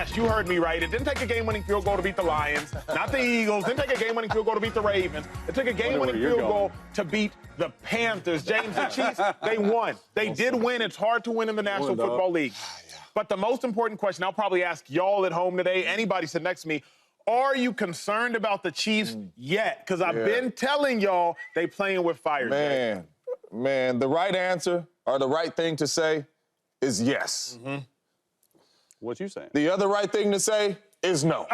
Yes, you heard me right. It didn't take a game-winning field goal to beat the Lions, not the Eagles. Didn't take a game-winning field goal to beat the Ravens. It took a game-winning field goal to beat the Panthers. James, the Chiefs, they won. They did win. It's hard to win in the National Football League. But the most important question I'll probably ask y'all at home today, anybody sitting next to me, are you concerned about the Chiefs yet? Because I've been telling y'all they playing with fire. Man, the right answer or the right thing to say is yes. What you saying? The other right thing to say is no.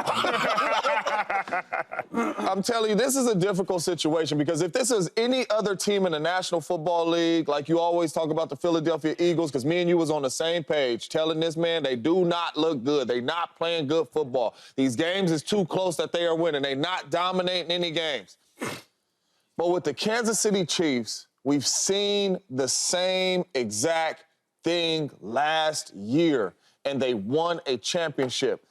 I'm telling you, this is a difficult situation because if this is any other team in the National Football League, like you always talk about the Philadelphia Eagles, because me and you was on the same page telling this man they do not look good. They not playing good football. These games is too close that they are winning. They not dominating any games. But with the Kansas City Chiefs, we've seen the same exact thing last year, and they won a championship.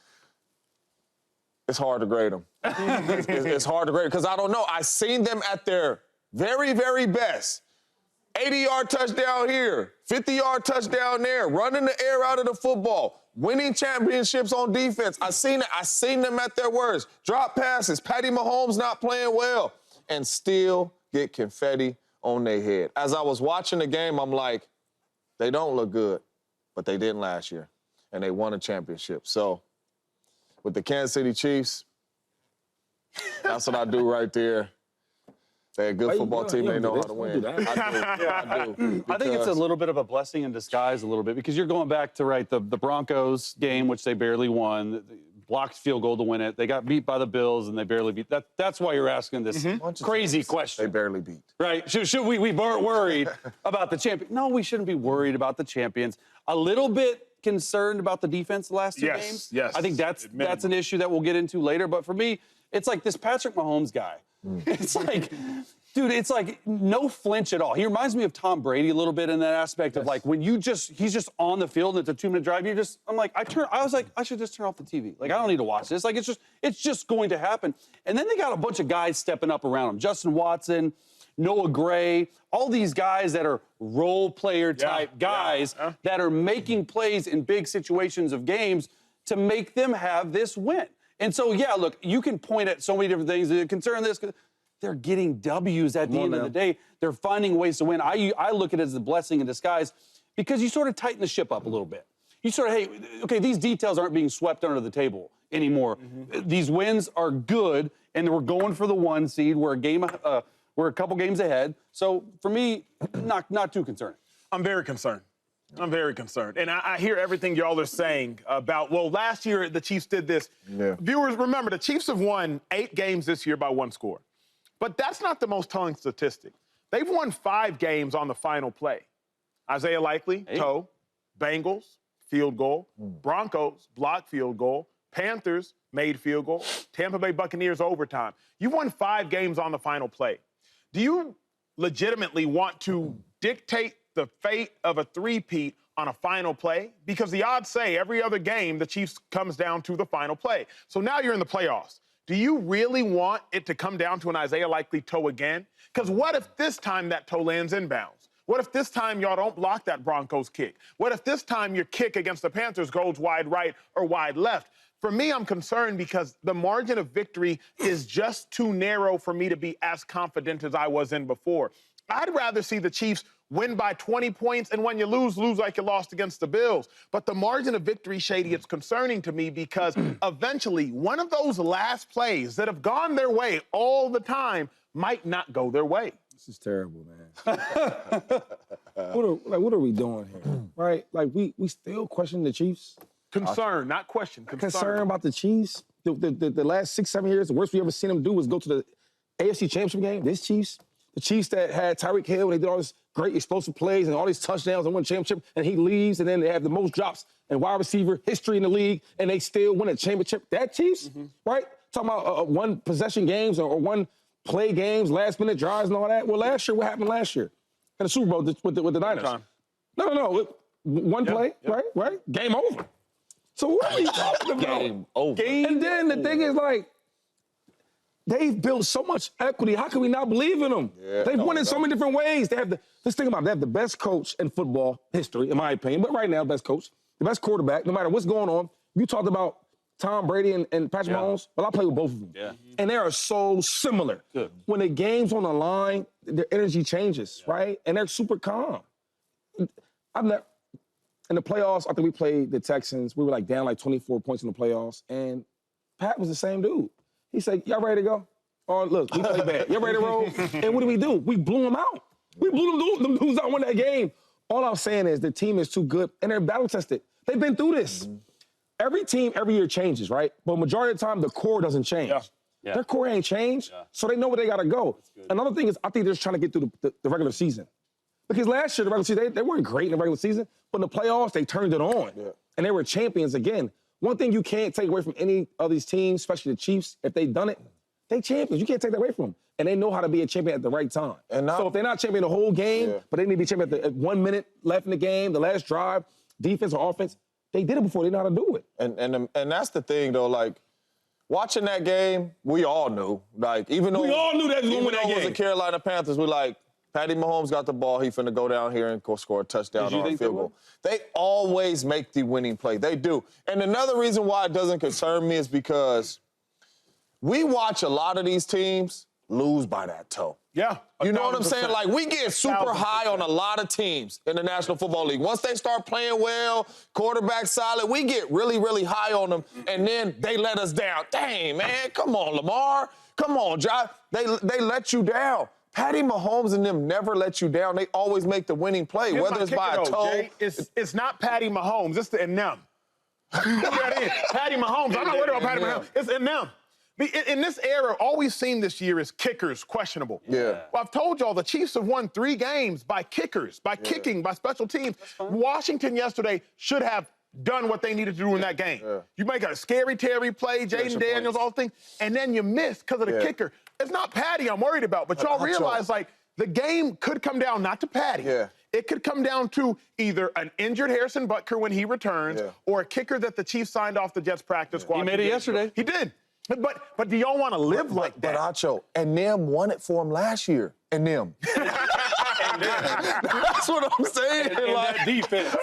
It's hard to grade them. It's hard to grade because I don't know. I seen them at their very, very best. 80-yard touchdown here, 50-yard touchdown there, running the air out of the football, winning championships on defense. I seen them at their worst. Drop passes, Patty Mahomes not playing well, and still get confetti on their head. As I was watching the game, I'm like, they don't look good, but they didn't last year, and they won a championship. So with the Kansas City Chiefs, that's what I do right there. They're a good football team. They know how to win. I do. I think it's a little bit of a blessing in disguise a little bit because you're going back to, the Broncos game, which they barely won, the blocked field goal to win it. They got beat by the Bills, and they barely beat. That's why you're asking this crazy question. They barely beat. Right. Should we weren't worried about the champion. No, we shouldn't be worried about the champions. A little bit concerned about the defense the last two games. Yes. I think that's an issue that we'll get into later. But for me, it's like this Patrick Mahomes guy. It's like, dude, it's like no flinch at all. He reminds me of Tom Brady a little bit in that aspect of like when he's just on the field and it's a 2-minute drive. I was like, I should just turn off the TV. Like, I don't need to watch this. Like, it's just going to happen. And then they got a bunch of guys stepping up around him. Justin Watson, Noah Gray, all these guys that are role player type guys that are making plays in big situations of games to make them have this win. And so, look, you can point at so many different things that concern this. They're getting W's at the end of the day. They're finding ways to win. I look at it as a blessing in disguise because you sort of tighten the ship up a little bit. You sort of, hey, okay, these details aren't being swept under the table anymore. These wins are good, and we're going for the 1 seed. We're a couple games ahead. So for me, not too concerning. I'm very concerned. And I hear everything y'all are saying about, well, last year the Chiefs did this. Viewers, remember, the Chiefs have won 8 games this year by 1 score. But that's not the most telling statistic. They've won 5 games on the final play. Isaiah Likely, toe. Bengals, field goal. Broncos, blocked field goal. Panthers, made field goal. Tampa Bay Buccaneers, overtime. You won 5 games on the final play. Do you legitimately want to dictate the fate of a three-peat on a final play? Because the odds say every other game, the Chiefs comes down to the final play. So now you're in the playoffs. Do you really want it to come down to an Isaiah Likely toe again? Because what if this time that toe lands inbounds? What if this time y'all don't block that Broncos kick? What if this time your kick against the Panthers goes wide right or wide left? For me, I'm concerned because the margin of victory is just too narrow for me to be as confident as I was in before. I'd rather see the Chiefs win by 20 points, and when you lose like you lost against the Bills. But the margin of victory, Shady, it's concerning to me because eventually one of those last plays that have gone their way all the time might not go their way. This is terrible, man. What are we doing here, right? Like, we still question the Chiefs? Concern, not question. Concern about the Chiefs? The last 6-7 years, the worst we ever seen them do was go to the AFC Championship game. This Chiefs, the Chiefs that had Tyreek Hill and they did all this great explosive plays and all these touchdowns and won championship, and he leaves, and then they have the most drops in wide receiver history in the league, and they still win a championship. That Chiefs, right? Talking about one possession games or one play games, last minute drives and all that. Well, last year, what happened last year in the Super Bowl with the Niners? No. One play, right? Game over. So what are we talking about? Game over. And then the thing is, like, they've built so much equity. How can we not believe in them? They've won in so many different ways. Let's think about it. They have the best coach in football history, in my opinion, but right now, best coach, the best quarterback, no matter what's going on. You talked about Tom Brady and Patrick Mahomes? Well, I play with both of them. Yeah. And they are so similar. Good. When the game's on the line, their energy changes, right? And they're super calm. I've never, in the playoffs, I think we played the Texans. We were like down like 24 points in the playoffs. And Pat was the same dude. He said, y'all ready to go? Oh, look, we play bad. Y'all ready to roll? And what do? We blew them out. We blew them dudes out in that game. All I'm saying is the team is too good, and they're battle tested. They've been through this. Every team, every year changes, right? But majority of the time, the core doesn't change. Yeah. Their core ain't changed, so they know where they got to go. Another thing is, I think they're just trying to get through the regular season. Because last year, the regular season, they weren't great in the regular season, but in the playoffs, they turned it on. And they were champions again. One thing you can't take away from any of these teams, especially the Chiefs, if they've done it, they champions. You can't take that away from them. And they know how to be a champion at the right time. So if they're not champion the whole game, but they need to be champion at 1 minute left in the game, the last drive, defense or offense, they did it before. They know how to do it. And that's the thing, though, like, watching that game, we all knew. Like, even though we all knew that was going to win that game. Even though it was the Carolina Panthers, we like, Patty Mahomes got the ball. He finna go down here and go score a touchdown or a field goal. They always make the winning play. They do. And another reason why it doesn't concern me is because we watch a lot of these teams lose by that toe. Yeah. You know what I'm saying? Like, we get super high on a lot of teams in the National Football League. Once they start playing well, quarterback solid, we get really, really high on them, and then they let us down. Dang, man, come on, Lamar. Come on, Josh. They let you down. Patty Mahomes and them never let you down. They always make the winning play, whether it's by a toe. Jay, it's not Patty Mahomes. It's the and them. Patty Mahomes. I'm not worried about Patty Mahomes. It's in them. In this era, all we've seen this year is kickers questionable. Yeah. Well, I've told y'all the Chiefs have won 3 games by kickers, by kicking, by special teams. Washington yesterday should have done what they needed to do in that game. You make a scary Terry play, Jaden Daniels, all things, and then you miss because of the kicker. It's not Patty I'm worried about, but y'all realize, like, the game could come down not to Patty. It could come down to either an injured Harrison Butker when he returns or a kicker that the Chiefs signed off the Jets practice squad. He made it yesterday. He did. But do y'all want to live like that? But Acho, and them won it for him last year. And them. That's what I'm saying. And like, that defense.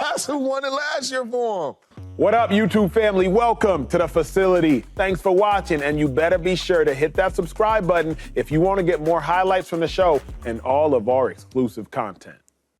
That's who won it last year for him. What up, YouTube family? Welcome to the facility. Thanks for watching, and you better be sure to hit that subscribe button if you want to get more highlights from the show and all of our exclusive content.